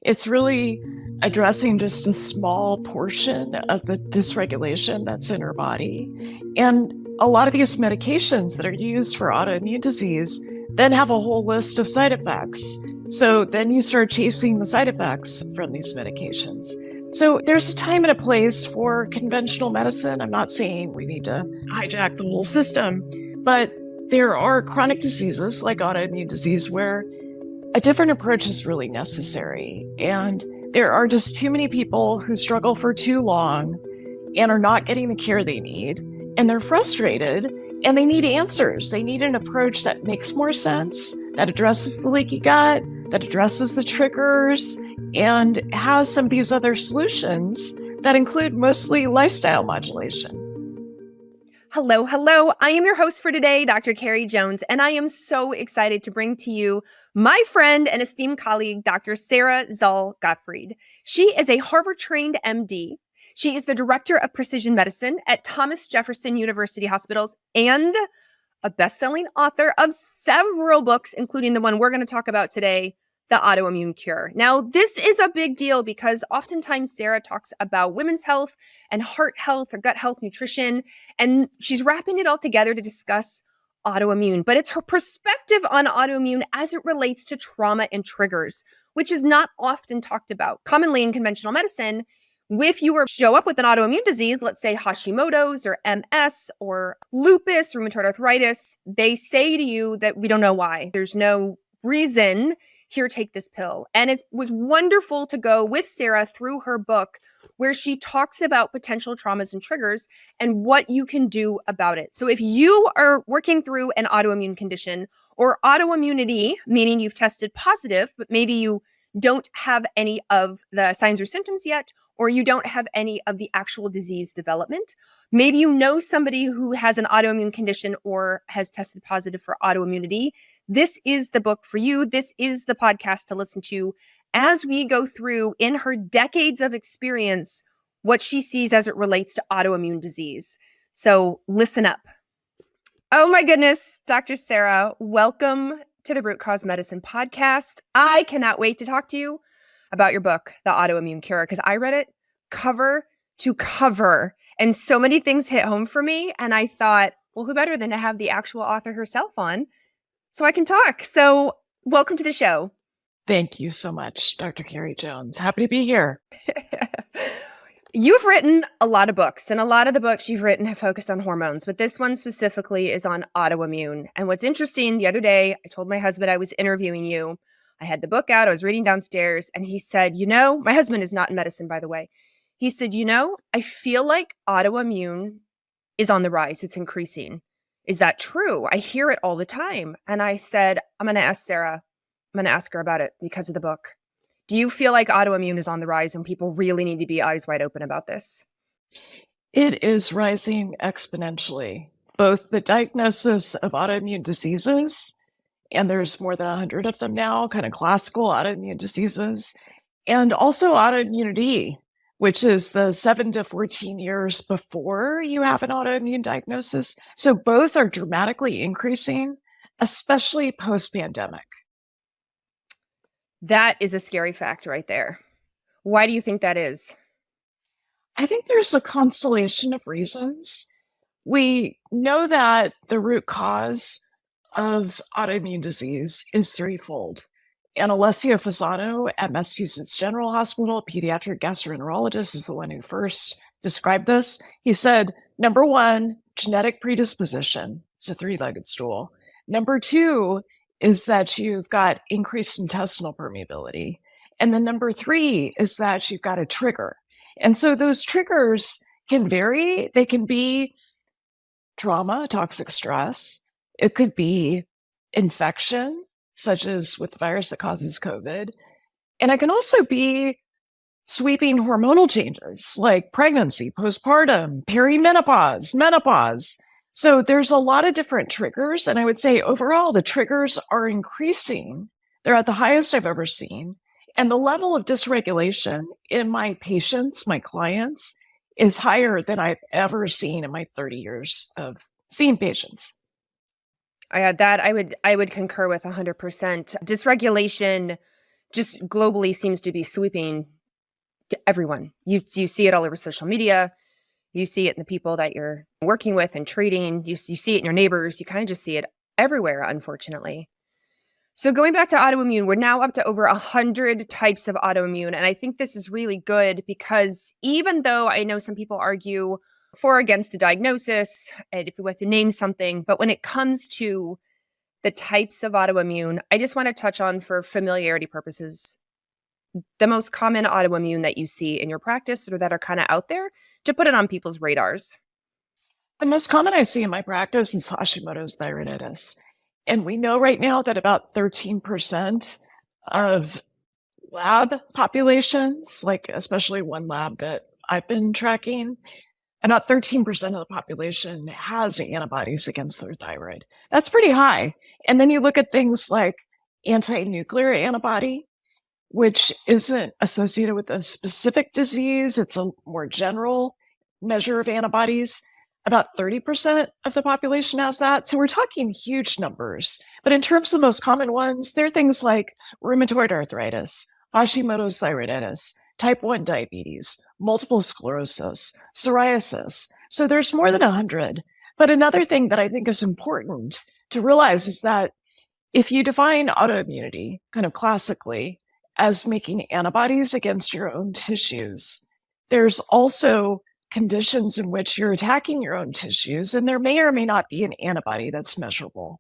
It's really addressing just a small portion of the dysregulation that's in her body. And a lot of these medications that are used for autoimmune disease then have a whole list of side effects. So then you start chasing the side effects from these medications. So there's a time and a place for conventional medicine. I'm not saying we need to hijack the whole system, but there are chronic diseases like autoimmune disease where a different approach is really necessary. And there are just too many people who struggle for too long and are not getting the care they need. And they're frustrated and they need answers. They need an approach that makes more sense, that addresses the leaky gut, that addresses the triggers, and has some of these other solutions that include mostly lifestyle modulation. Hello, hello. I am your host for today, Dr. Carrie Jones, and I am so excited to bring to you my friend and esteemed colleague, Dr. Sara Szal Gottfried. She is a Harvard-trained MD. She is the director of precision medicine at Thomas Jefferson University Hospitals and a best-selling author of several books, including the one we're going to talk about today, The Autoimmune Cure. Now, this is a big deal because oftentimes Sara talks about women's health and heart health or gut health, nutrition, and she's wrapping it all together to discuss autoimmune. But it's her perspective on autoimmune as it relates to trauma and triggers, which is not often talked about. Commonly in conventional medicine, if you show up with an autoimmune disease, let's say Hashimoto's or MS or lupus, rheumatoid arthritis, they say to you that we don't know why. There's no reason. Here, take this pill. And it was wonderful to go with Sara through her book where she talks about potential traumas and triggers and what you can do about it. So if you are working through an autoimmune condition or autoimmunity, meaning you've tested positive, but maybe you don't have any of the signs or symptoms yet, or you don't have any of the actual disease development, maybe you know somebody who has an autoimmune condition or has tested positive for autoimmunity, this is the book for you. This is the podcast to listen to as we go through, in her decades of experience, what she sees as it relates to autoimmune disease. So listen up. Oh my goodness, Dr. Sara, welcome to the Root Cause Medicine podcast. I cannot wait to talk to you about your book, The Autoimmune Cure, because I read it cover to cover and so many things hit home for me. And I thought, well, who better than to have the actual author herself on so I can talk. So welcome to the show. Thank you so much, Dr. Carrie Jones. Happy to be here. You've written a lot of books, and a lot of the books you've written have focused on hormones, but this one specifically is on autoimmune. And what's interesting, the other day, I told my husband I was interviewing you. I had the book out, I was reading downstairs, and he said, my husband is not in medicine, by the way. He said, I feel like autoimmune is on the rise. It's increasing. Is that true? I hear it all the time. And I said, I'm going to ask Sara. I'm going to ask her about it because of the book. Do you feel like autoimmune is on the rise and people really need to be eyes wide open about this? It is rising exponentially. Both the diagnosis of autoimmune diseases, and there's more than 100 of them now, kind of classical autoimmune diseases, and also autoimmunity, which is the 7 to 14 years before you have an autoimmune diagnosis. So both are dramatically increasing, especially post-pandemic. That is a scary fact right there. Why do you think that is? I think there's a constellation of reasons. We know that the root cause of autoimmune disease is threefold. And Alessio Fasano at Massachusetts General Hospital, pediatric gastroenterologist, is the one who first described this. He said, number one, genetic predisposition. It's a three-legged stool. Number two is that you've got increased intestinal permeability. And then number three is that you've got a trigger. And so those triggers can vary. They can be trauma, toxic stress. It could be infection, such as with the virus that causes COVID. And it can also be sweeping hormonal changes like pregnancy, postpartum, perimenopause, menopause. So there's a lot of different triggers. And I would say overall, the triggers are increasing. They're at the highest I've ever seen. And the level of dysregulation in my patients, my clients, is higher than I've ever seen in my 30 years of seeing patients. I would concur with 100%. Dysregulation just globally seems to be sweeping to everyone. You see it all over social media. You see it in the people that you're working with and treating. You see it in your neighbors. You kind of just see it everywhere, unfortunately. So going back to autoimmune, we're now up to over 100 types of autoimmune. And I think this is really good because even though I know some people argue for or against a diagnosis, and if we have to name something, but when it comes to the types of autoimmune, I just want to touch on, for familiarity purposes, the most common autoimmune that you see in your practice or that are kind of out there, to put it on people's radars. The most common I see in my practice is Hashimoto's thyroiditis. And we know right now that about 13% of lab populations, like especially one lab that I've been tracking, about 13% of the population has antibodies against their thyroid. That's pretty high. And then you look at things like anti-nuclear antibody, which isn't associated with a specific disease. It's a more general measure of antibodies. About 30% of the population has that. So we're talking huge numbers. But in terms of the most common ones, there are things like rheumatoid arthritis, Hashimoto's thyroiditis, type 1 diabetes, multiple sclerosis, psoriasis. So there's more than 100. But another thing that I think is important to realize is that if you define autoimmunity kind of classically as making antibodies against your own tissues, there's also conditions in which you're attacking your own tissues, and there may or may not be an antibody that's measurable.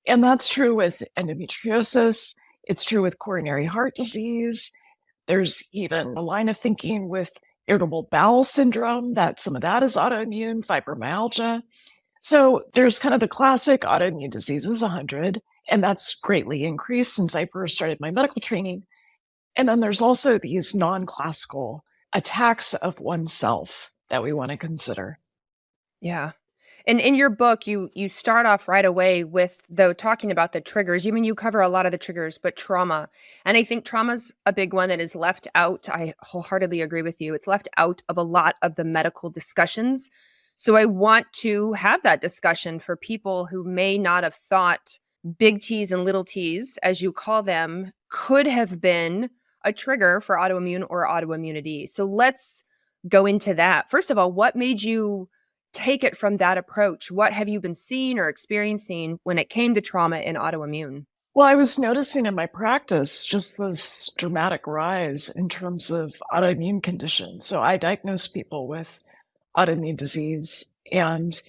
And that's true with endometriosis. It's true with coronary heart disease. There's even a line of thinking with irritable bowel syndrome that some of that is autoimmune, fibromyalgia. So there's kind of the classic autoimmune diseases, 100, and that's greatly increased since I first started my medical training. And then there's also these non-classical attacks of oneself that we want to consider. Yeah. And in your book, you start off right away with, though, talking about the triggers. You cover a lot of the triggers, but trauma. And I think trauma's a big one that is left out. I wholeheartedly agree with you. It's left out of a lot of the medical discussions. So I want to have that discussion for people who may not have thought big T's and little t's, as you call them, could have been a trigger for autoimmune or autoimmunity. So let's go into that. First of all, what made you take it from that approach? What have you been seeing or experiencing when it came to trauma and autoimmune? Well, I was noticing in my practice just this dramatic rise in terms of autoimmune conditions. So I diagnosed people with autoimmune disease. And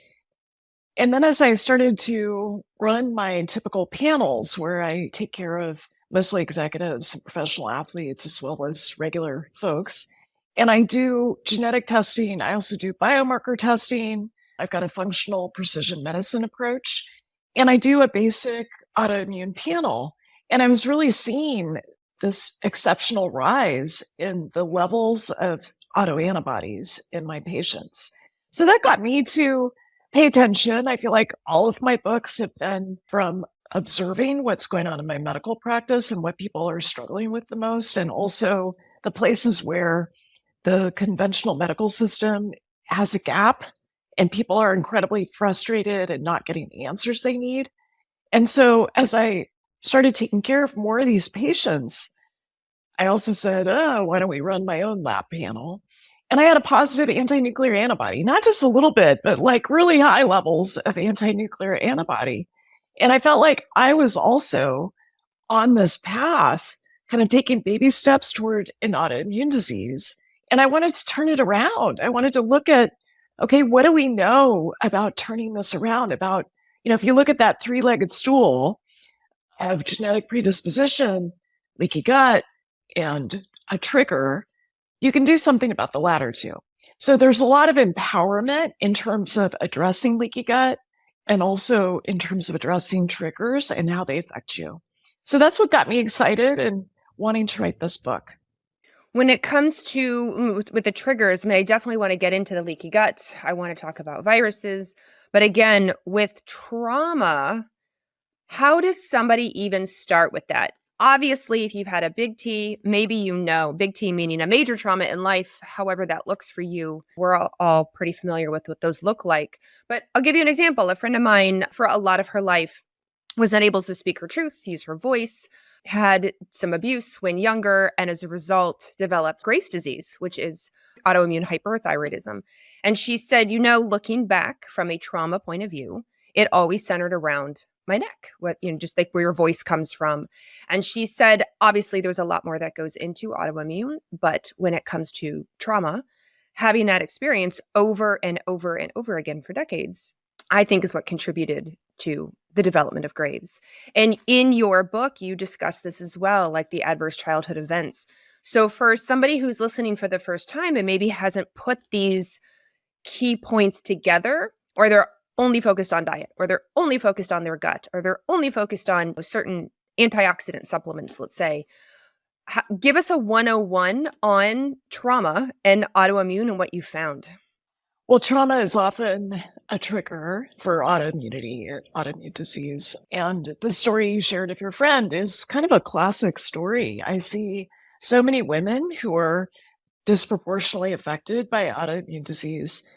then as I started to run my typical panels where I take care of mostly executives and professional athletes as well as regular folks, and I do genetic testing. I also do biomarker testing. I've got a functional precision medicine approach. And I do a basic autoimmune panel. And I was really seeing this exceptional rise in the levels of autoantibodies in my patients. So that got me to pay attention. I feel like all of my books have been from observing what's going on in my medical practice and what people are struggling with the most, and also the places where the conventional medical system has a gap and people are incredibly frustrated and not getting the answers they need. And so as I started taking care of more of these patients, I also said, oh, why don't we run my own lab panel? And I had a positive anti-nuclear antibody, not just a little bit, but like really high levels of anti-nuclear antibody. And I felt like I was also on this path, kind of taking baby steps toward an autoimmune disease. And I wanted to turn it around. I wanted to look at, okay, what do we know about turning this around? About, if you look at that three-legged stool of genetic predisposition, leaky gut, and a trigger, you can do something about the latter two. So there's a lot of empowerment in terms of addressing leaky gut and also in terms of addressing triggers and how they affect you. So that's what got me excited and wanting to write this book. When it comes to with the triggers, I definitely want to get into the leaky gut. I want to talk about viruses. But again, with trauma, how does somebody even start with that? Obviously, if you've had a big T, maybe big T meaning a major trauma in life, however that looks for you. We're all pretty familiar with what those look like. But I'll give you an example. A friend of mine, for a lot of her life, was unable to speak her truth, use her voice, had some abuse when younger, and as a result developed Graves' disease, which is autoimmune hyperthyroidism. And she said, looking back from a trauma point of view, it always centered around my neck, just like where your voice comes from. And she said, obviously, there's a lot more that goes into autoimmune, but when it comes to trauma, having that experience over and over and over again for decades, I think is what contributed to the development of Graves. And in your book, you discuss this as well, like the adverse childhood events. So for somebody who's listening for the first time and maybe hasn't put these key points together, or they're only focused on diet, or they're only focused on their gut, or they're only focused on certain antioxidant supplements, let's say, give us a 101 on trauma and autoimmune and what you found. Well, trauma is often a trigger for autoimmunity, autoimmune disease. And the story you shared of your friend is kind of a classic story. I see so many women who are disproportionately affected by autoimmune disease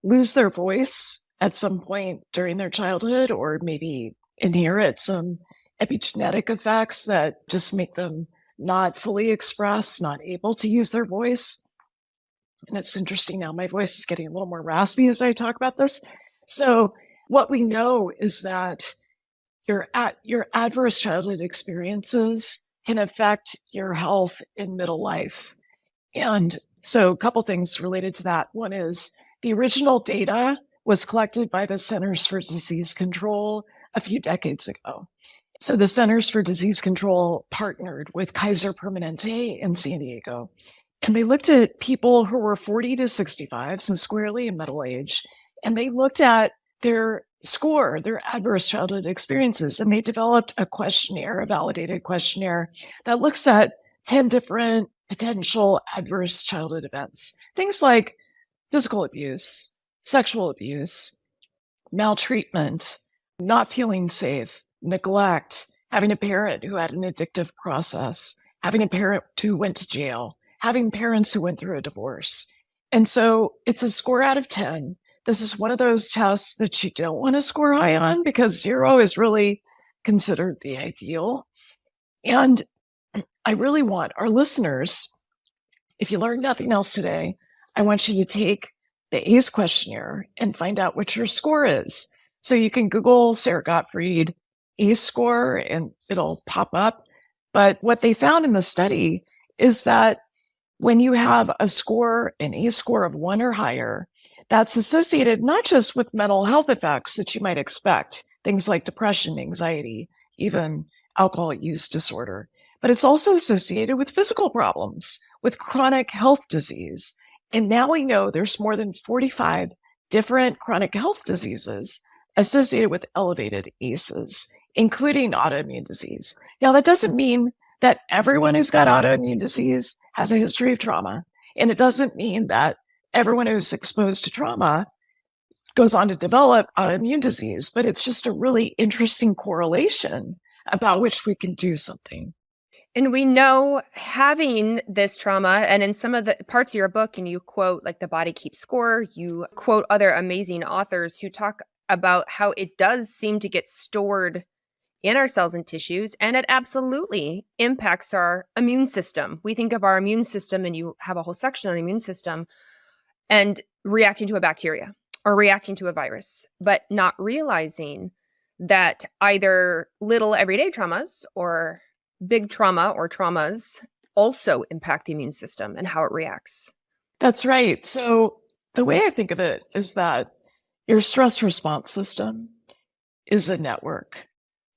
lose their voice at some point during their childhood, or maybe inherit some epigenetic effects that just make them not fully express, not able to use their voice. And it's interesting now, my voice is getting a little more raspy as I talk about this. So what we know is that your adverse childhood experiences can affect your health in middle life. And so a couple things related to that. One is the original data was collected by the Centers for Disease Control a few decades ago. So the Centers for Disease Control partnered with Kaiser Permanente in San Diego. And they looked at people who were 40 to 65, so squarely in middle age, and they looked at their score, their adverse childhood experiences, and they developed a questionnaire, a validated questionnaire that looks at 10 different potential adverse childhood events. Things like physical abuse, sexual abuse, maltreatment, not feeling safe, neglect, having a parent who had an addictive process, having a parent who went to jail, having parents who went through a divorce. And so it's a score out of 10. This is one of those tests that you don't want to score high on because 0 is really considered the ideal. And I really want our listeners, if you learned nothing else today, I want you to take the ACE questionnaire and find out what your score is. So you can Google Sara Gottfried ACE score and it'll pop up. But what they found in the study is that when you have a score, an ACE score of 1 or higher, that's associated not just with mental health effects that you might expect, things like depression, anxiety, even alcohol use disorder, but it's also associated with physical problems, with chronic health disease. And now we know there's more than 45 different chronic health diseases associated with elevated ACEs, including autoimmune disease. Now, that doesn't mean that everyone who's got autoimmune disease has a history of trauma. And it doesn't mean that everyone who's exposed to trauma goes on to develop autoimmune disease, but it's just a really interesting correlation about which we can do something. And we know having this trauma, and in some of the parts of your book, and you quote like The Body Keeps Score, you quote other amazing authors who talk about how it does seem to get stored in our cells and tissues, and it absolutely impacts our immune system. We think of our immune system, and you have a whole section on the immune system, and reacting to a bacteria or reacting to a virus, but not realizing that either little everyday traumas or big trauma or traumas also impact the immune system and how it reacts. That's right. So the way I think of it is that your stress response system is a network.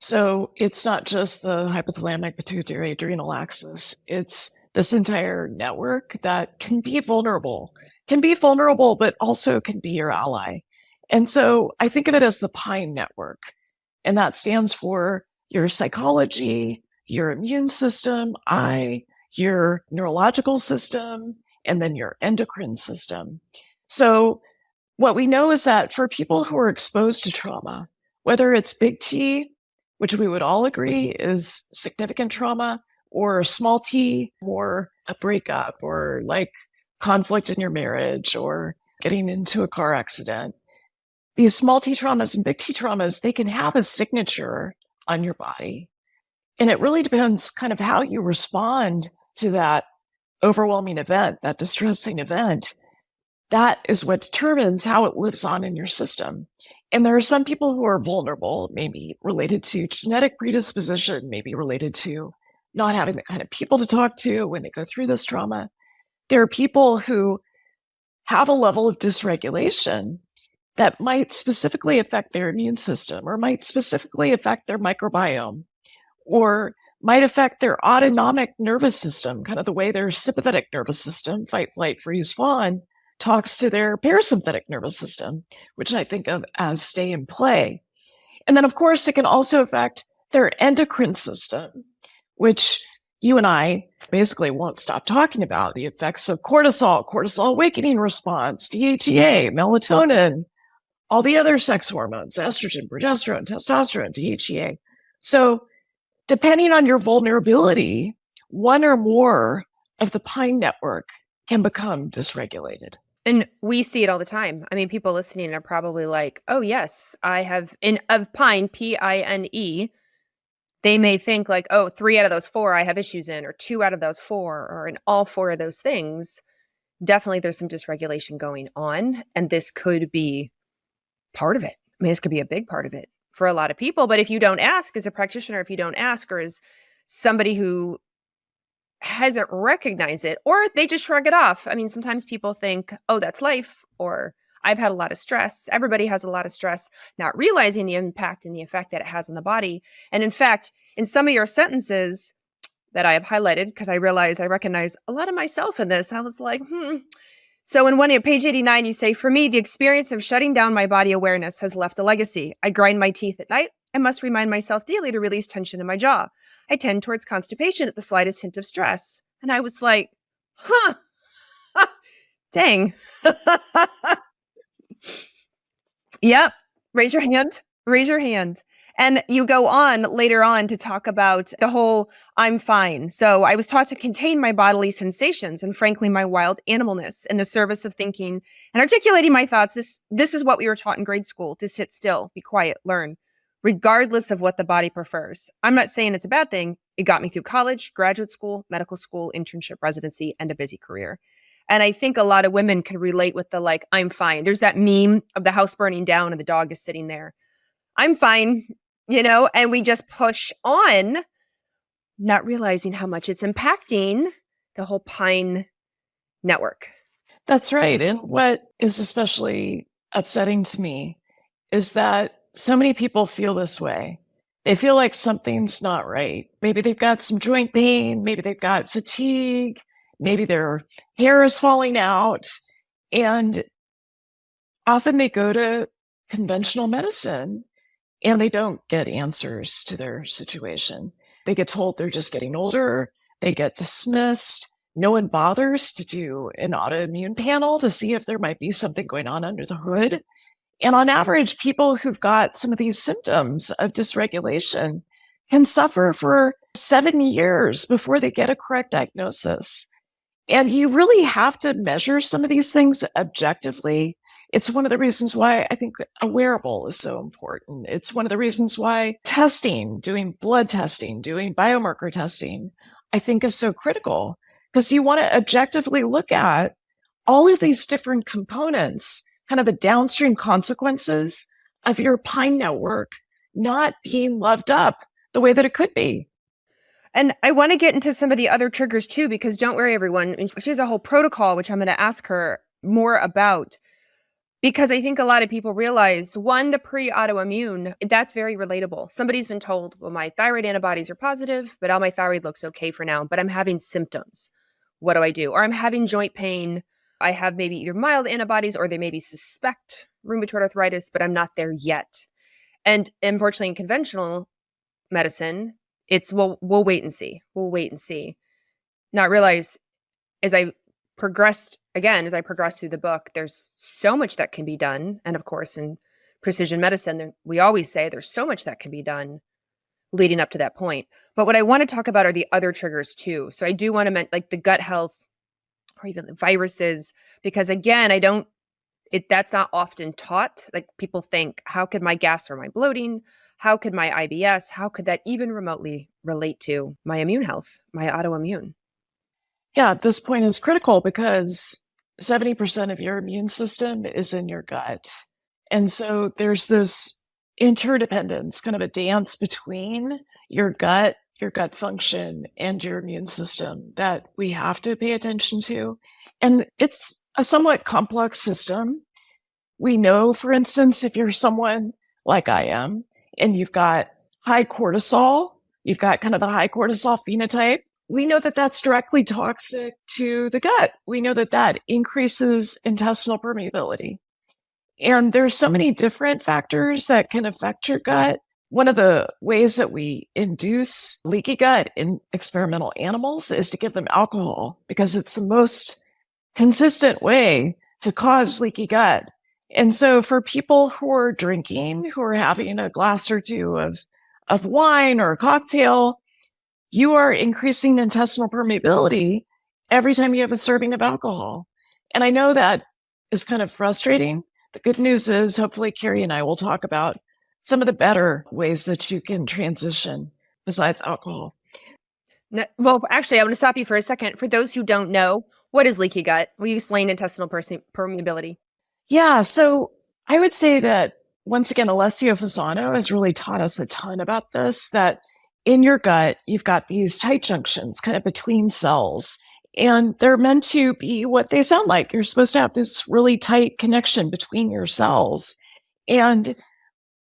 So it's not just the hypothalamic pituitary adrenal axis. It's this entire network that can be vulnerable, but also can be your ally. And so I think of it as the PINE network, and that stands for your psychology, your immune system, your neurological system, and then your endocrine system. So what we know is that for people who are exposed to trauma, whether it's big T, which we would all agree is significant trauma, or small t, or a breakup, or like conflict in your marriage, or getting into a car accident, these small t traumas and big T traumas, they can have a signature on your body. And it really depends kind of how you respond to that overwhelming event, that distressing event. That is what determines how it lives on in your system. And there are some people who are vulnerable, maybe related to genetic predisposition, maybe related to not having the kind of people to talk to when they go through this trauma. There are people who have a level of dysregulation that might specifically affect their immune system or might specifically affect their microbiome or might affect their autonomic nervous system, kind of the way their sympathetic nervous system, fight, flight, freeze, fawn, talks to their parasympathetic nervous system, which I think of as stay and play. And then, of course, it can also affect their endocrine system, which you and I basically won't stop talking about. The effects of cortisol, cortisol awakening response, DHEA, melatonin, all the other sex hormones, estrogen, progesterone, testosterone, DHEA. So depending on your vulnerability, one or more of the PINE network can become dysregulated. And we see it all the time. I mean, people listening are probably like, oh, yes, I have of PINE, PINE. They may think like, oh, 3 out of those 4 I have issues in, or 2 out of those 4, or in all 4 of those things. Definitely there's some dysregulation going on. And this could be part of it. I mean, this could be a big part of it for a lot of people. But if you don't ask as a practitioner, if you don't ask, or as somebody who hasn't recognized it, or they just shrug it off. I mean, sometimes people think, oh, that's life, or I've had a lot of stress. Everybody has a lot of stress, not realizing the impact and the effect that it has on the body. And in fact, in some of your sentences that I have highlighted, because I realize I recognize a lot of myself in this, I was like, So in one of page 89, you say, for me, the experience of shutting down my body awareness has left a legacy. I grind my teeth at night. I must remind myself daily to release tension in my jaw. I tend towards constipation at the slightest hint of stress. And I was like, dang. Yep. Raise your hand. Raise your hand. And you go on later on to talk about the whole I'm fine. So I was taught to contain my bodily sensations and frankly, my wild animalness in the service of thinking and articulating my thoughts. This is what we were taught in grade school, to sit still, be quiet, learn, regardless of what the body prefers. I'm not saying it's a bad thing. It got me through college, graduate school, medical school, internship, residency, and a busy career. And I think a lot of women can relate with the like, I'm fine. There's that meme of the house burning down and the dog is sitting there. I'm fine, and we just push on, not realizing how much it's impacting the whole PINE network. That's right. And what is especially upsetting to me is that so many people feel this way. They feel like something's not right. Maybe they've got some joint pain. Maybe they've got fatigue. Maybe their hair is falling out. And often they go to conventional medicine and they don't get answers to their situation. They get told they're just getting older. They get dismissed. No one bothers to do an autoimmune panel to see if there might be something going on under the hood. And on average, people who've got some of these symptoms of dysregulation can suffer for 7 years before they get a correct diagnosis. And you really have to measure some of these things objectively. It's one of the reasons why I think a wearable is so important. It's one of the reasons why testing, doing blood testing, doing biomarker testing, I think is so critical, because you want to objectively look at all of these different components, kind of the downstream consequences of your PINE network not being loved up the way that it could be. And I want to get into some of the other triggers too, because don't worry, everyone. She has a whole protocol, which I'm going to ask her more about, because I think a lot of people realize, one, the pre-autoimmune, that's very relatable. Somebody's been told, well, my thyroid antibodies are positive, but all my thyroid looks okay for now, but I'm having symptoms. What do I do? Or I'm having joint pain. I have maybe either mild antibodies or they maybe suspect rheumatoid arthritis, but I'm not there yet. And unfortunately, in conventional medicine, it's, well, we'll wait and see. We'll wait and see. Not realize as I progressed through the book, there's so much that can be done. And of course, in precision medicine, we always say there's so much that can be done leading up to that point. But what I want to talk about are the other triggers too. So I do want to mention like the gut health or even the viruses, because again, that's not often taught. Like people think, how could my gas or my bloating, How could my IBS, how could that even remotely relate to my immune health, my autoimmune? Yeah, this point is critical because 70% of your immune system is in your gut. And so there's this interdependence, kind of a dance between your gut function, and your immune system that we have to pay attention to. And it's a somewhat complex system. We know, for instance, if you're someone like I am, and you've got high cortisol, you've got kind of the high cortisol phenotype, we know that that's directly toxic to the gut. We know that that increases intestinal permeability. And there's so many different factors that can affect your gut. One of the ways that we induce leaky gut in experimental animals is to give them alcohol because it's the most consistent way to cause leaky gut. And so for people who are drinking, who are having a glass or two of wine or a cocktail, you are increasing intestinal permeability every time you have a serving of alcohol. And I know that is kind of frustrating. The good news is, hopefully, Carrie and I will talk about some of the better ways that you can transition besides alcohol. No, well, actually, I want to stop you for a second. For those who don't know, what is leaky gut? Will you explain intestinal permeability? Yeah, so I would say that, once again, Alessio Fasano has really taught us a ton about this, that in your gut, you've got these tight junctions kind of between cells, and they're meant to be what they sound like. You're supposed to have this really tight connection between your cells. And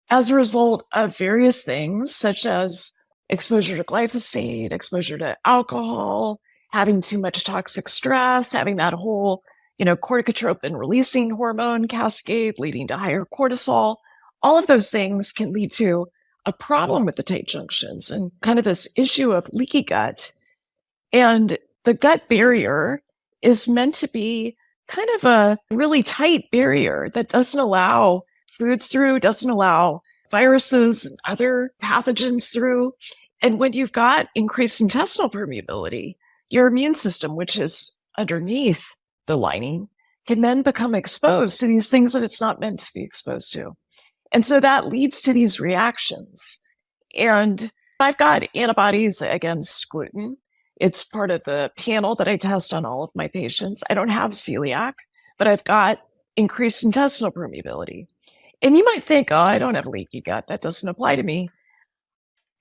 as a result of various things, such as exposure to glyphosate, exposure to alcohol, having too much toxic stress, having that whole, corticotropin releasing hormone cascade leading to higher cortisol, all of those things can lead to a problem with the tight junctions and kind of this issue of leaky gut. And the gut barrier is meant to be kind of a really tight barrier that doesn't allow foods through, doesn't allow viruses and other pathogens through. And when you've got increased intestinal permeability, your immune system, which is underneath the lining, can then become exposed to these things that it's not meant to be exposed to. And so that leads to these reactions. And I've got antibodies against gluten. It's part of the panel that I test on all of my patients. I don't have celiac, but I've got increased intestinal permeability. And you might think, oh, I don't have leaky gut. That doesn't apply to me.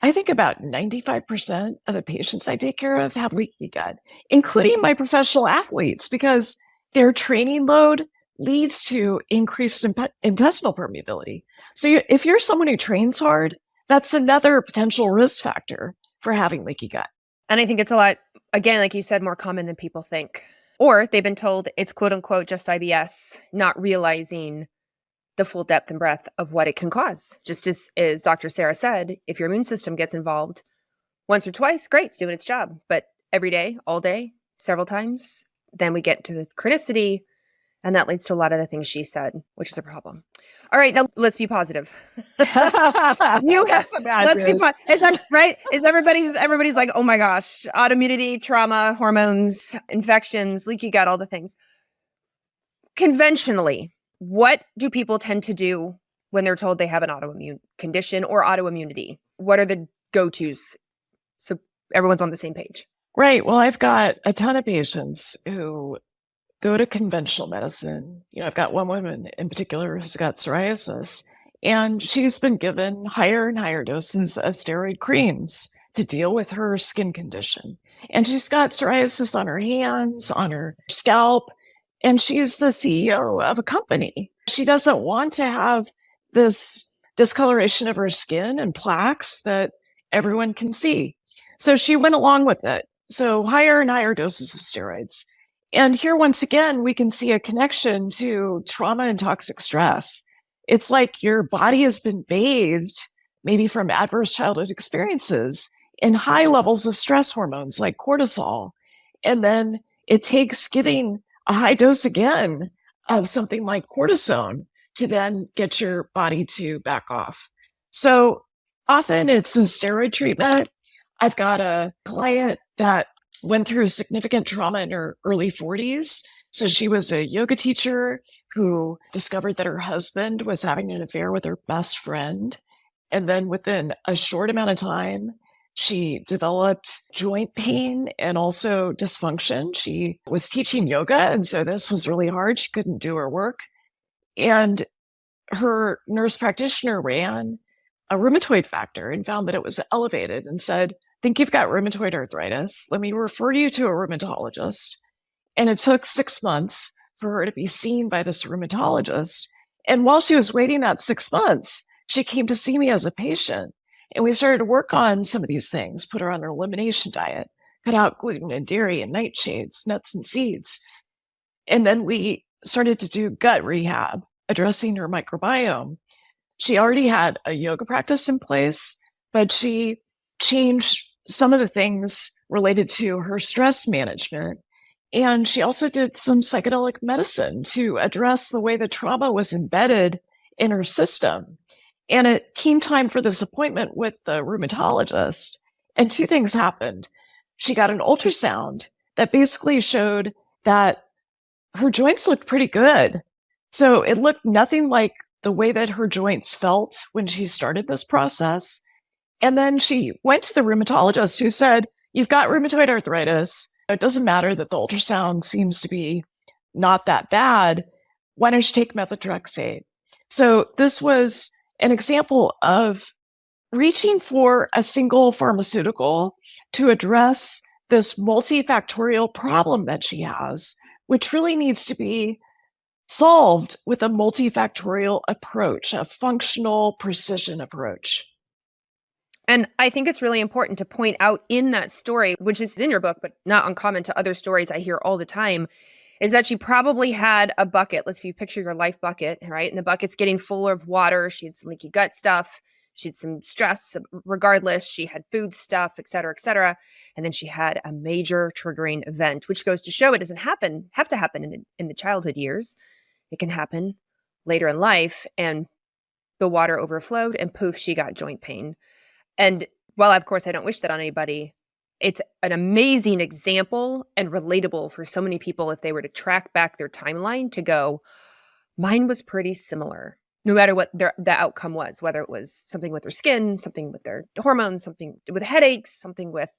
I think about 95% of the patients I take care of have leaky gut, including my professional athletes, because their training load leads to increased intestinal permeability. So if you're someone who trains hard, that's another potential risk factor for having leaky gut. And I think it's a lot, again, like you said, more common than people think. Or they've been told it's quote unquote just IBS, not realizing the full depth and breadth of what it can cause. Just as Dr. Sara said, if your immune system gets involved once or twice, great, it's doing its job. But every day, all day, several times, then we get to the chronicity. And that leads to a lot of the things she said, which is a problem. All right, now let's be positive. That's a bad let's be positive. Is that right? Is everybody's like, oh my gosh, autoimmunity, trauma, hormones, infections, leaky gut, all the things. Conventionally, what do people tend to do when they're told they have an autoimmune condition or autoimmunity? What are the go-tos so everyone's on the same page? Right. Well, I've got a ton of patients who go to conventional medicine. I've got one woman in particular who's got psoriasis, and she's been given higher and higher doses of steroid creams to deal with her skin condition. And she's got psoriasis on her hands, on her scalp, and she's the CEO of a company. She doesn't want to have this discoloration of her skin and plaques that everyone can see. So she went along with it. So higher and higher doses of steroids. And here, once again, we can see a connection to trauma and toxic stress. It's like your body has been bathed, maybe from adverse childhood experiences, in high levels of stress hormones like cortisol. And then it takes giving a high dose again of something like cortisone to then get your body to back off. So often it's a steroid treatment. I've got a client that went through significant trauma in her early 40s. So she was a yoga teacher who discovered that her husband was having an affair with her best friend. And then within a short amount of time, she developed joint pain and also dysfunction. She was teaching yoga, and so this was really hard. She couldn't do her work. And her nurse practitioner ran a rheumatoid factor and found that it was elevated and said, I think you've got rheumatoid arthritis. Let me refer you to a rheumatologist. And it took 6 months for her to be seen by this rheumatologist. And while she was waiting that 6 months, she came to see me as a patient. And we started to work on some of these things, put her on an elimination diet, cut out gluten and dairy and nightshades, nuts and seeds. And then we started to do gut rehab, addressing her microbiome. She already had a yoga practice in place, but she changed some of the things related to her stress management. And she also did some psychedelic medicine to address the way the trauma was embedded in her system. And it came time for this appointment with the rheumatologist. And two things happened. She got an ultrasound that basically showed that her joints looked pretty good. So it looked nothing like the way that her joints felt when she started this process. And then she went to the rheumatologist who said, you've got rheumatoid arthritis. It doesn't matter that the ultrasound seems to be not that bad. Why don't you take methotrexate? So this was an example of reaching for a single pharmaceutical to address this multifactorial problem that she has, which really needs to be solved with a multifactorial approach, a functional precision approach. And I think it's really important to point out in that story, which is in your book, but not uncommon to other stories I hear all the time, is that she probably had a bucket. Let's, if you picture your life bucket, right? And the bucket's getting full of water. She had some leaky gut stuff. She had some stress. Regardless, she had food stuff, et cetera, et cetera. And then she had a major triggering event, which goes to show it doesn't have to happen in the childhood years. It can happen later in life. And the water overflowed and poof, she got joint pain. And while, of course, I don't wish that on anybody, it's an amazing example and relatable for so many people if they were to track back their timeline to go, mine was pretty similar, no matter what the outcome was, whether it was something with their skin, something with their hormones, something with headaches, something with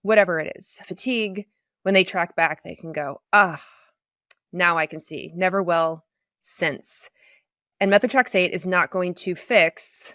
whatever it is, fatigue. When they track back, they can go, now I can see, never well since. And methotrexate is not going to fix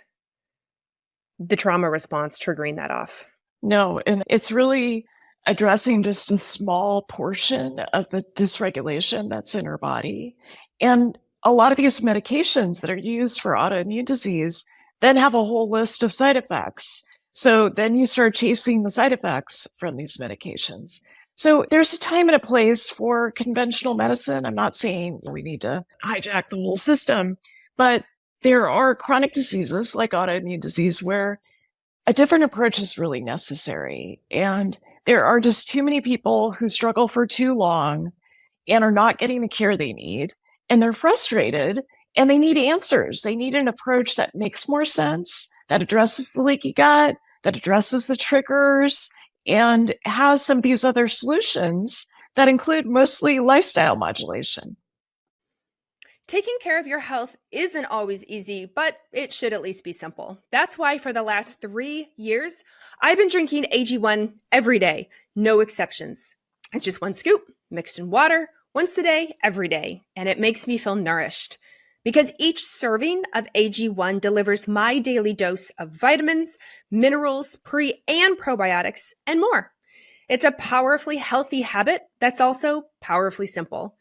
the trauma response triggering that off. No, and it's really addressing just a small portion of the dysregulation that's in her body. And a lot of these medications that are used for autoimmune disease then have a whole list of side effects. So then you start chasing the side effects from these medications. So there's a time and a place for conventional medicine. I'm not saying we need to hijack the whole system, but there are chronic diseases like autoimmune disease where a different approach is really necessary. And there are just too many people who struggle for too long and are not getting the care they need. And they're frustrated and they need answers. They need an approach that makes more sense, that addresses the leaky gut, that addresses the triggers, and has some of these other solutions that include mostly lifestyle modulation. Taking care of your health isn't always easy, but it should at least be simple. That's why for the last 3 years, I've been drinking AG1 every day, no exceptions. It's just one scoop mixed in water once a day, every day, and it makes me feel nourished. Because each serving of AG1 delivers my daily dose of vitamins, minerals, pre- and probiotics, and more. It's a powerfully healthy habit that's also powerfully simple.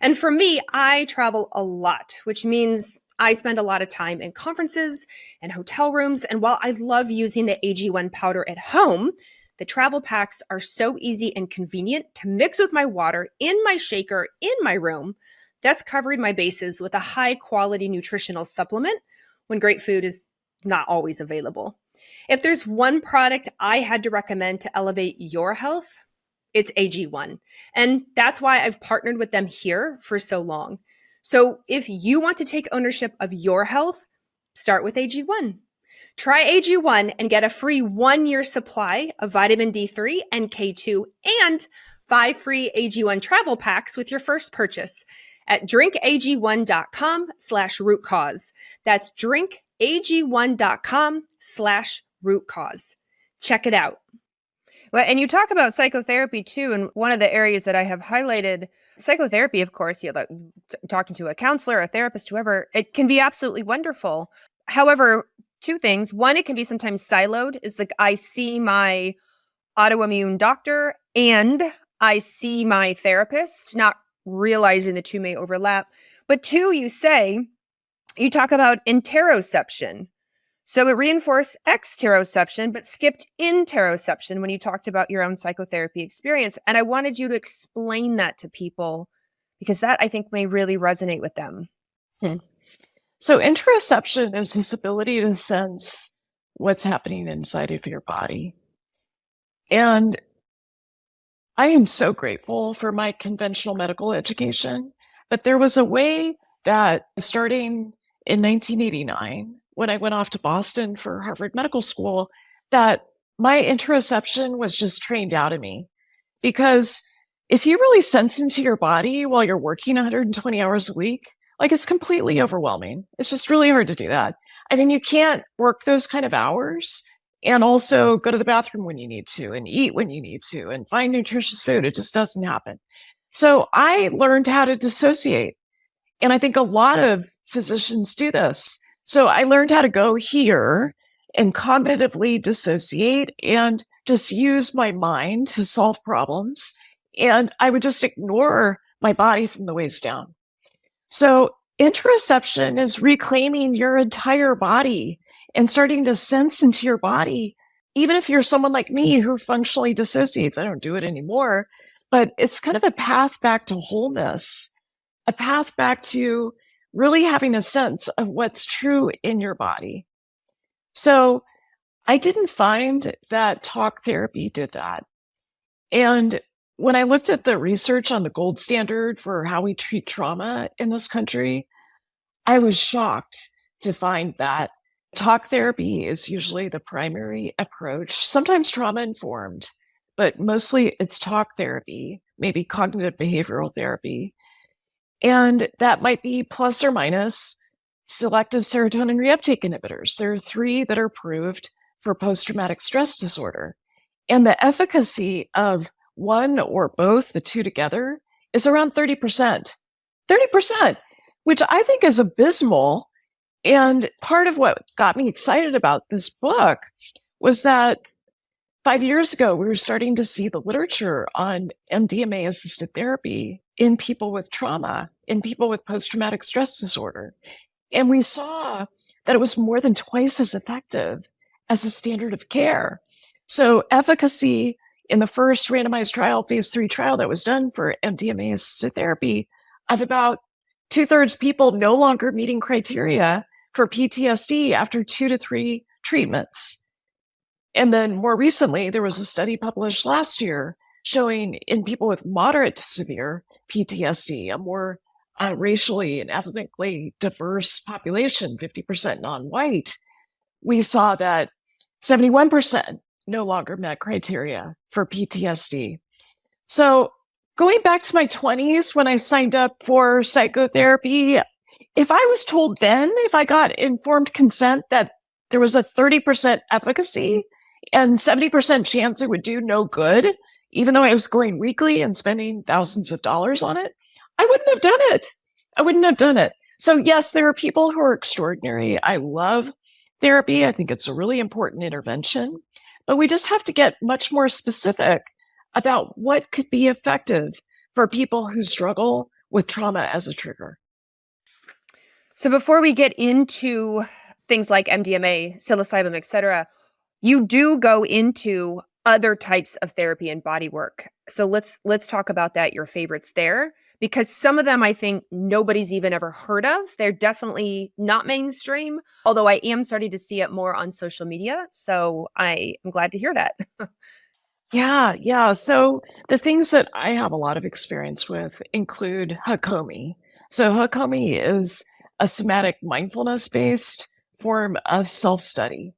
And for me, I travel a lot, which means I spend a lot of time in conferences and hotel rooms. And while I love using the AG1 powder at home, the travel packs are so easy and convenient to mix with my water in my shaker in my room, thus covering my bases with a high quality nutritional supplement when great food is not always available. If there's one product I had to recommend to elevate your health, it's AG1. And that's why I've partnered with them here for so long. So if you want to take ownership of your health, start with AG1. Try AG1 and get a free 1-year supply of vitamin D3 and K2 and 5 free AG1 travel packs with your first purchase at drinkag1.com/rootcause. That's ag1.com/root cause. Check it out. Well, and you talk about psychotherapy too. And one of the areas that I have highlighted, psychotherapy, of course, talking to a counselor, a therapist, whoever, it can be absolutely wonderful. However, two things. One, it can be sometimes siloed, is like I see my autoimmune doctor and I see my therapist, not realizing the two may overlap. But two, you talk about interoception. So it reinforced exteroception, but skipped interoception when you talked about your own psychotherapy experience. And I wanted you to explain that to people because that I think may really resonate with them. So interoception is this ability to sense what's happening inside of your body. And I am so grateful for my conventional medical education, but there was a way that starting in 1989, when I went off to Boston for Harvard Medical School, that my interoception was just trained out of me. Because if you really sense into your body while you're working 120 hours a week, like it's completely overwhelming. It's just really hard to do that. I mean, you can't work those kind of hours and also go to the bathroom when you need to and eat when you need to and find nutritious food. It just doesn't happen. So I learned how to dissociate. And I think a lot of physicians do this. So I learned how to go here and cognitively dissociate and just use my mind to solve problems. And I would just ignore my body from the waist down. So interoception is reclaiming your entire body and starting to sense into your body. Even if you're someone like me who functionally dissociates, I don't do it anymore, but it's kind of a path back to wholeness, a path back to really having a sense of what's true in your body. So I didn't find that talk therapy did that. And when I looked at the research on the gold standard for how we treat trauma in this country, I was shocked to find that talk therapy is usually the primary approach, sometimes trauma informed, but mostly it's talk therapy, maybe cognitive behavioral therapy. And that might be plus or minus selective serotonin reuptake inhibitors. There are 3 that are approved for post-traumatic stress disorder. And the efficacy of one or both, the 2 together, is around 30%. 30%, which I think is abysmal. And part of what got me excited about this book was that 5 years ago, we were starting to see the literature on MDMA-assisted therapy in people with trauma, in people with post-traumatic stress disorder. And we saw that it was more than twice as effective as the standard of care. So efficacy in the first randomized trial, phase 3 trial that was done for MDMA-assisted therapy, of about 2/3 people no longer meeting criteria for PTSD after 2 to 3 treatments. And then more recently, there was a study published last year showing in people with moderate to severe PTSD, a more racially and ethnically diverse population, 50% non-white, we saw that 71% no longer met criteria for PTSD. So going back to my 20s when I signed up for psychotherapy, if I was told then, if I got informed consent that there was a 30% efficacy and 70% chance it would do no good, even though I was going weekly and spending thousands of dollars on it, I wouldn't have done it. I wouldn't have done it. So yes, there are people who are extraordinary. I love therapy. I think it's a really important intervention, but we just have to get much more specific about what could be effective for people who struggle with trauma as a trigger. So before we get into things like MDMA, psilocybin, etc., you do go into other types of therapy and body work. So let's talk about that, your favorites there, because some of them I think nobody's even ever heard of. They're definitely not mainstream, although I am starting to see it more on social media. So I am glad to hear that. Yeah. So the things that I have a lot of experience with include Hakomi. So Hakomi is a somatic mindfulness-based form of self-study.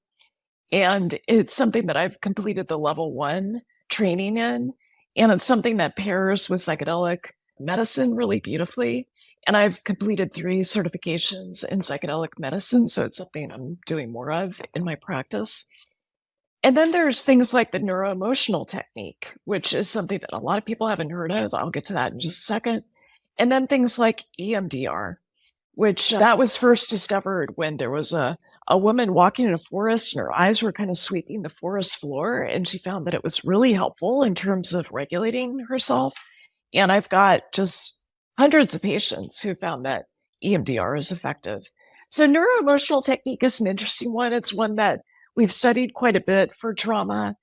And it's something that I've completed the level 1 training in. And it's something that pairs with psychedelic medicine really beautifully. And I've completed 3 certifications in psychedelic medicine, so it's something I'm doing more of in my practice. And then there's things like the neuro-emotional technique, which is something that a lot of people haven't heard of. I'll get to that in just a second. And then things like EMDR, which that was first discovered when there was a woman walking in a forest and her eyes were kind of sweeping the forest floor. And she found that it was really helpful in terms of regulating herself. And I've got just hundreds of patients who found that EMDR is effective. So neuroemotional technique is an interesting one. It's one that we've studied quite a bit for trauma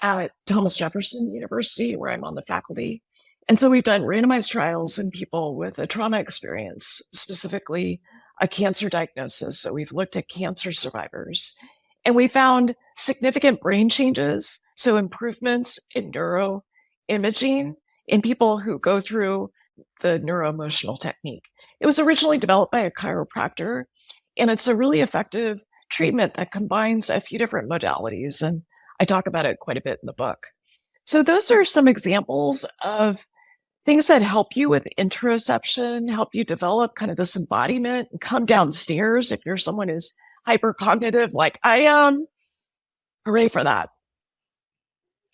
at Thomas Jefferson University, where I'm on the faculty. And so we've done randomized trials in people with a trauma experience, specifically a cancer diagnosis. So we've looked at cancer survivors, and we found significant brain changes, so improvements in neuroimaging in people who go through the neuroemotional technique. It was originally developed by a chiropractor, and it's a really effective treatment that combines a few different modalities, and I talk about it quite a bit in the book. So those are some examples of things that help you with interoception, help you develop kind of this embodiment and come downstairs if you're someone who's hypercognitive like I am. Hooray for that.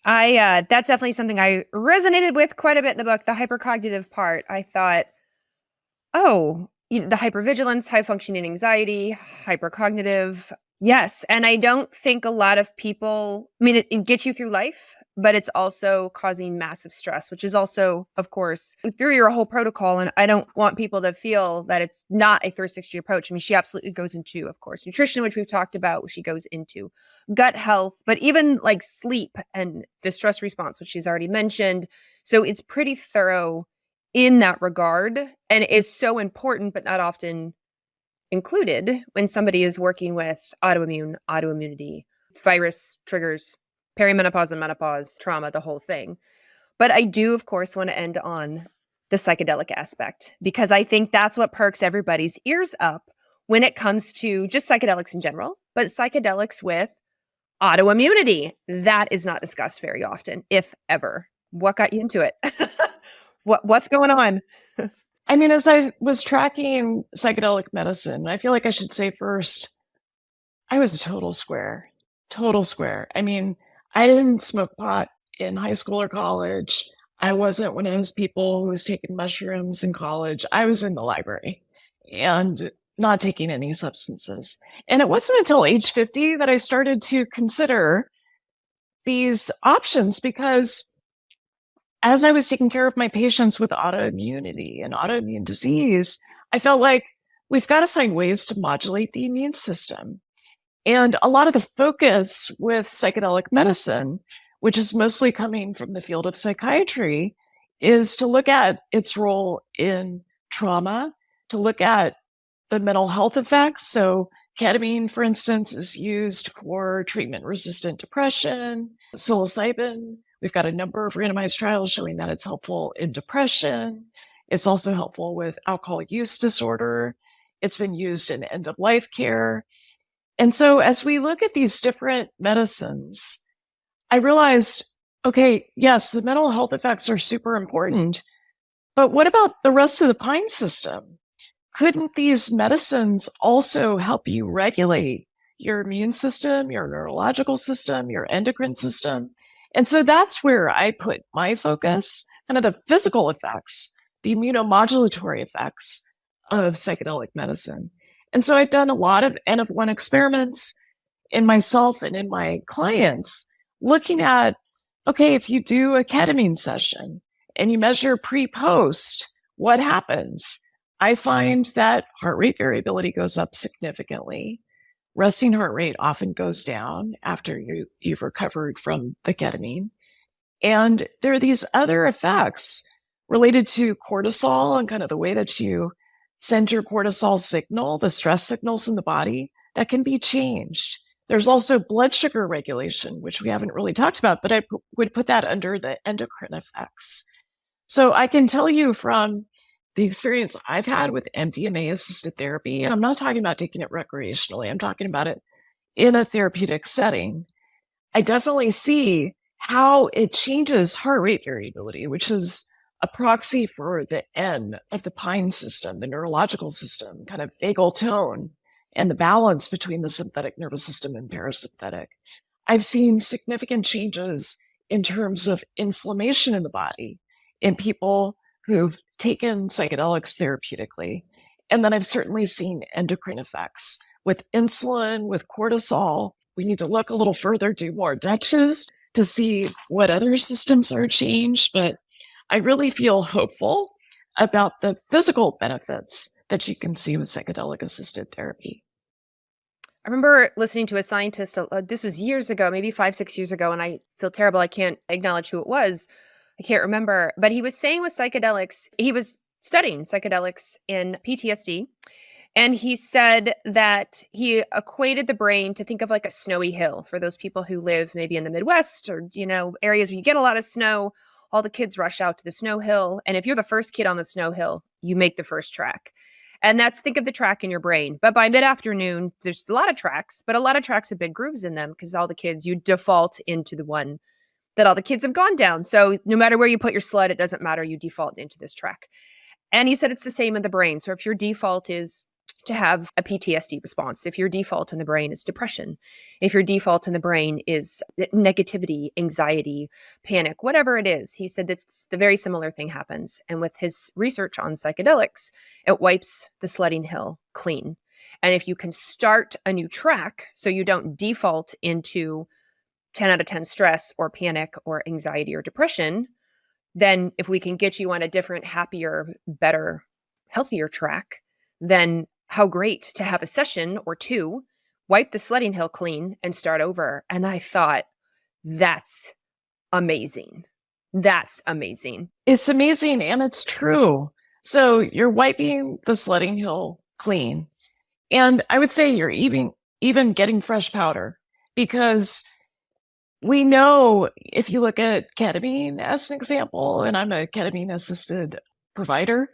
That's definitely something I resonated with quite a bit in the book, the hypercognitive part. I thought, oh, the hypervigilance, high functioning anxiety, hypercognitive. Yes. And I don't think a lot of people, it gets you through life, but it's also causing massive stress, which is also, of course, through your whole protocol. And I don't want people to feel that it's not a 360 approach. She absolutely goes into, of course, nutrition, which we've talked about, which she goes into gut health, but even like sleep and the stress response, which she's already mentioned. So it's pretty thorough in that regard, and it is so important, but not often included when somebody is working with autoimmunity, virus triggers, perimenopause and menopause, trauma, the whole thing. But I do, of course, want to end on the psychedelic aspect, because I think that's what perks everybody's ears up when it comes to just psychedelics in general, but psychedelics with autoimmunity. That is not discussed very often, if ever. What got you into it? What's going on? As I was tracking psychedelic medicine, I feel like I should say first, I was a total square. I didn't smoke pot in high school or college. I wasn't one of those people who was taking mushrooms in college. I was in the library and not taking any substances. And it wasn't until age 50 that I started to consider these options, because as I was taking care of my patients with autoimmunity and autoimmune disease, I felt like we've got to find ways to modulate the immune system. And a lot of the focus with psychedelic medicine, which is mostly coming from the field of psychiatry, is to look at its role in trauma, to look at the mental health effects. So ketamine, for instance, is used for treatment-resistant depression. Psilocybin, we've got a number of randomized trials showing that it's helpful in depression. It's also helpful with alcohol use disorder. It's been used in end-of-life care. And so as we look at these different medicines, I realized, okay, yes, the mental health effects are super important, but what about the rest of the Pine system? Couldn't these medicines also help you regulate your immune system, your neurological system, your endocrine system? And so that's where I put my focus, kind of the physical effects, the immunomodulatory effects of psychedelic medicine. And so I've done a lot of N of 1 experiments in myself and in my clients, looking at, okay, if you do a ketamine session and you measure pre-post, what happens? I find that heart rate variability goes up significantly. Resting heart rate often goes down after you've recovered from the ketamine. And there are these other effects related to cortisol and kind of the way that you send your cortisol signal, the stress signals in the body, that can be changed. There's also blood sugar regulation, which we haven't really talked about, but I would put that under the endocrine effects. So I can tell you from the experience I've had with MDMA-assisted therapy, and I'm not talking about taking it recreationally, I'm talking about it in a therapeutic setting, I definitely see how it changes heart rate variability, which is a proxy for the N of the pine system, the neurological system, kind of vagal tone, and the balance between the sympathetic nervous system and parasympathetic. I've seen significant changes in terms of inflammation in the body in people who've taken psychedelics therapeutically. And then I've certainly seen endocrine effects with insulin, with cortisol. We need to look a little further, do more Dutches to see what other systems are changed. But I really feel hopeful about the physical benefits that you can see with psychedelic assisted therapy. I remember listening to a scientist, this was years ago, maybe 5, 6 years ago, and I feel terrible. I can't acknowledge who it was. I can't remember. But he was saying with psychedelics, he was studying psychedelics in PTSD. And he said that he equated the brain to think of like a snowy hill for those people who live maybe in the Midwest or, areas where you get a lot of snow. All the kids rush out to the snow hill. And if you're the first kid on the snow hill, you make the first track. And think of the track in your brain. But by mid-afternoon, there's a lot of tracks, but a lot of tracks have big grooves in them because all the kids, you default into the one that all the kids have gone down. So no matter where you put your sled, it doesn't matter. You default into this track. And he said it's the same in the brain. So if your default is to have a PTSD response, if your default in the brain is depression, if your default in the brain is negativity, anxiety, panic, whatever it is, he said that the very similar thing happens. And with his research on psychedelics, it wipes the sledding hill clean. And if you can start a new track, so you don't default into 10 out of 10 stress or panic or anxiety or depression, then if we can get you on a different, happier, better, healthier track, then how great to have a session or two, wipe the sledding hill clean and start over. And I thought, that's amazing. That's amazing. It's amazing and it's true. So you're wiping the sledding hill clean. And I would say you're even getting fresh powder, because we know if you look at ketamine as an example, and I'm a ketamine assisted provider,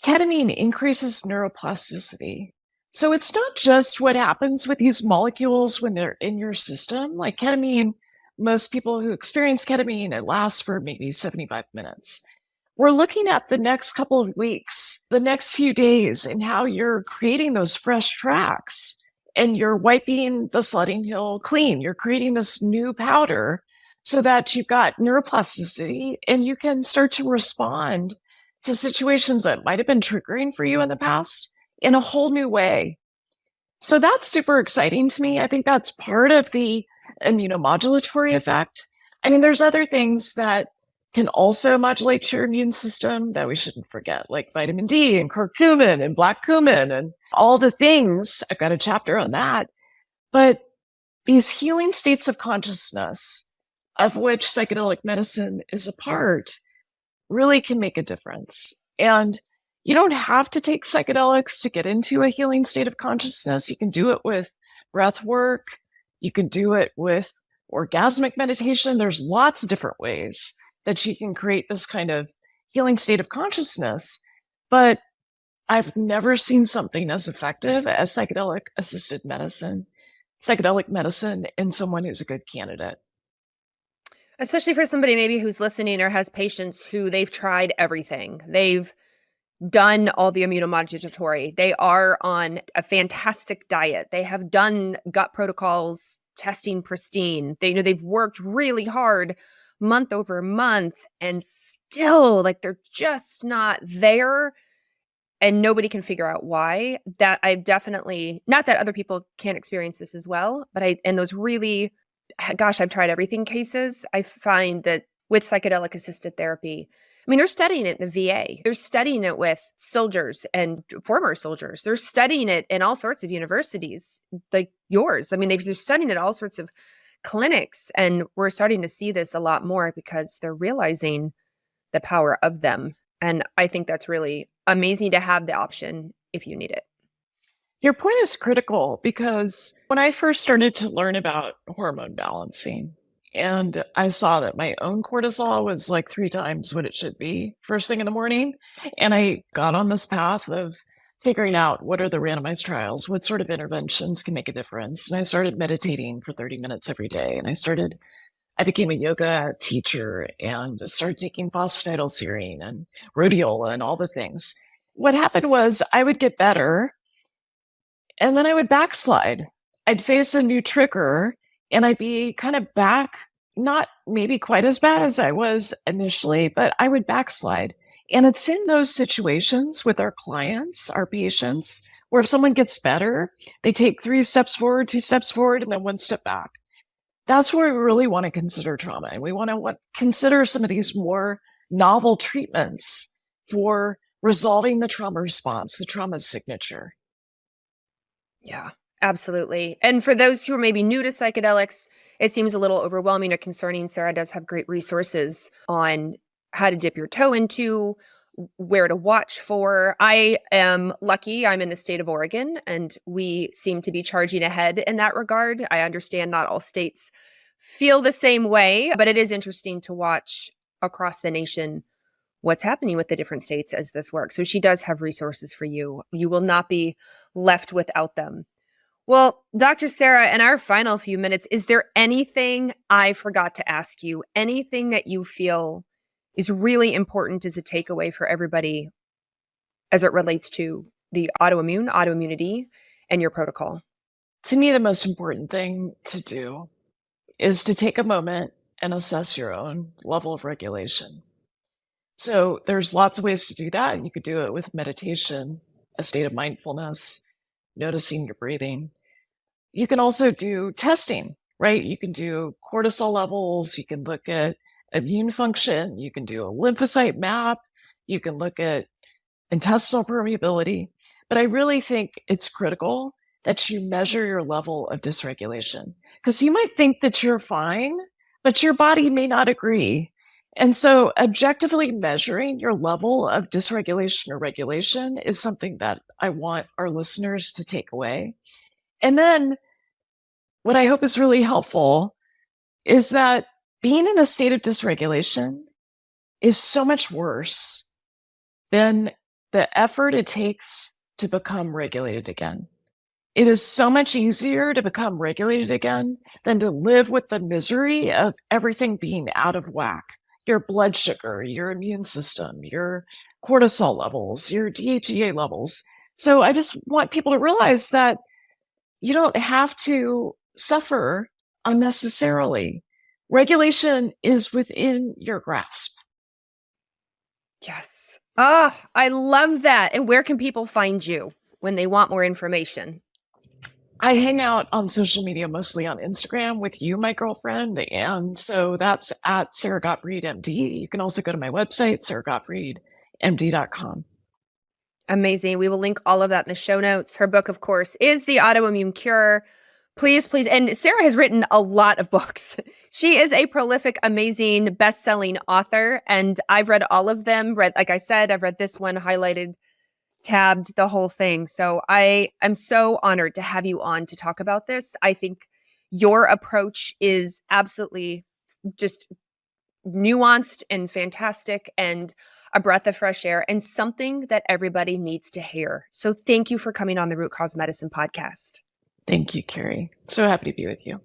ketamine increases neuroplasticity. So it's not just what happens with these molecules when they're in your system. Like ketamine, most people who experience ketamine, it lasts for maybe 75 minutes. We're looking at the next couple of weeks, the next few days, and how you're creating those fresh tracks and you're wiping the sledding hill clean. You're creating this new powder so that you've got neuroplasticity and you can start to respond to situations that might have been triggering for you in the past in a whole new way. So that's super exciting to me. I think that's part of the immunomodulatory effect. I mean, there's other things that can also modulate your immune system that we shouldn't forget, like vitamin D and curcumin and black cumin and all the things. I've got a chapter on that. But these healing states of consciousness, of which psychedelic medicine is a part, really can make a difference. And you don't have to take psychedelics to get into a healing state of consciousness. You can do it with breath work. You can do it with orgasmic meditation. There's lots of different ways that you can create this kind of healing state of consciousness. But I've never seen something as effective as psychedelic-assisted medicine, psychedelic medicine in someone who's a good candidate. Especially for somebody maybe who's listening or has patients who they've tried everything. They've done all the immunomodulatory. They are on a fantastic diet. They have done gut protocols, testing pristine. They've worked really hard month over month, and still they're just not there. And nobody can figure out why. That I've definitely, not that other people can't experience this as well, but and those really, gosh, I've tried everything cases. I find that with psychedelic assisted therapy, I mean, they're studying it in the VA. They're studying it with soldiers and former soldiers. They're studying it in all sorts of universities like yours. I mean, they're studying it at all sorts of clinics. And we're starting to see this a lot more because they're realizing the power of them. And I think that's really amazing to have the option if you need it. Your point is critical, because when I first started to learn about hormone balancing, and I saw that my own cortisol was like 3 times what it should be first thing in the morning, and I got on this path of figuring out what are the randomized trials, what sort of interventions can make a difference. And I started meditating for 30 minutes every day, and I started I became a yoga teacher and started taking phosphatidylserine and rhodiola and all the things. What happened was I would get better and then I would backslide. I'd face a new trigger and I'd be kind of back, not maybe quite as bad as I was initially, but I would backslide. And it's in those situations with our clients, our patients, where if someone gets better, they take 3 steps forward, 2 steps forward, and then 1 step back. That's where we really want to consider trauma. And we want to consider some of these more novel treatments for resolving the trauma response, the trauma signature. Yeah, absolutely. And for those who are maybe new to psychedelics, it seems a little overwhelming or concerning. Sara does have great resources on how to dip your toe into, where to watch for. I am lucky. I'm in the state of Oregon, and we seem to be charging ahead in that regard. I understand not all states feel the same way, but it is interesting to watch across the nation what's happening with the different states as this works. So she does have resources for you. You will not be left without them. Well, Dr. Sara, in our final few minutes, is there anything I forgot to ask you? Anything that you feel is really important as a takeaway for everybody as it relates to the autoimmunity, and your protocol? To me, the most important thing to do is to take a moment and assess your own level of regulation. So there's lots of ways to do that. You could do it with meditation, a state of mindfulness, noticing your breathing. You can also do testing, right? You can do cortisol levels. You can look at immune function. You can do a lymphocyte map. You can look at intestinal permeability. But I really think it's critical that you measure your level of dysregulation, because you might think that you're fine, but your body may not agree. And so objectively measuring your level of dysregulation or regulation is something that I want our listeners to take away. And then what I hope is really helpful is that being in a state of dysregulation is so much worse than the effort it takes to become regulated again. It is so much easier to become regulated again than to live with the misery of everything being out of whack. Your blood sugar, your immune system, your cortisol levels, your DHEA levels. So I just want people to realize that you don't have to suffer unnecessarily. Regulation is within your grasp. Yes. Oh, I love that. And where can people find you when they want more information? I hang out on social media, mostly on Instagram with you, my girlfriend. And so that's at Sara Gottfried, MD. You can also go to my website, saragottfriedmd.com. Amazing. We will link all of that in the show notes. Her book, of course, is The Autoimmune Cure. Please, please. And Sara has written a lot of books. She is a prolific, amazing, best-selling author. And I've read all of them. Like I said, I've read this one, highlighted, tabbed, the whole thing. So I am so honored to have you on to talk about this. I think your approach is absolutely just nuanced and fantastic and a breath of fresh air and something that everybody needs to hear. So thank you for coming on the Root Cause Medicine podcast. Thank you, Carrie. So happy to be with you.